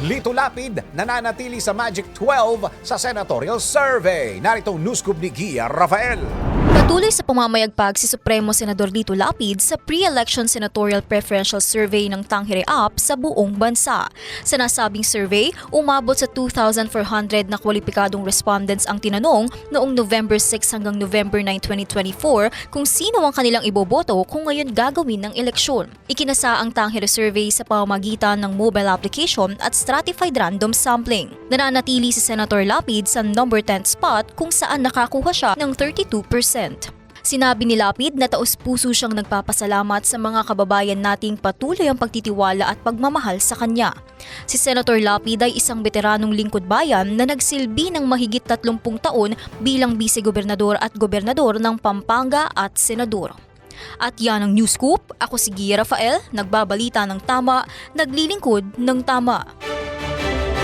Lito Lapid nananatili sa Magic 12 sa senatorial survey. Narito ang news scoop ni Gia Rafael. Patuloy sa pamamayagpag si Supremo Senador Lito Lapid sa pre-election senatorial preferential survey ng Tangere App sa buong bansa. Sa nasabing survey, umabot sa 2,400 na kwalipikadong respondents ang tinanong noong November 6 hanggang November 9, 2024 kung sino ang kanilang iboboto kung ngayon gagawin ng eleksyon. Ikinasa ang Tangere survey sa pamamagitan ng mobile application at stratified random sampling. Nananatili si Senator Lapid sa number 10 spot kung saan nakakuha siya ng 32%. Sinabi ni Lapid na taos-puso siyang nagpapasalamat sa mga kababayan nating patuloy ang pagtitiwala at pagmamahal sa kanya. Si Senator Lapid ay isang veteranong lingkod bayan na nagsilbi ng mahigit 30 taon bilang bise-gobernador at gobernador ng Pampanga at senador. At yan ang News Scoop. Ako si Gia Rafael, nagbabalita ng tama, naglilingkod ng tama.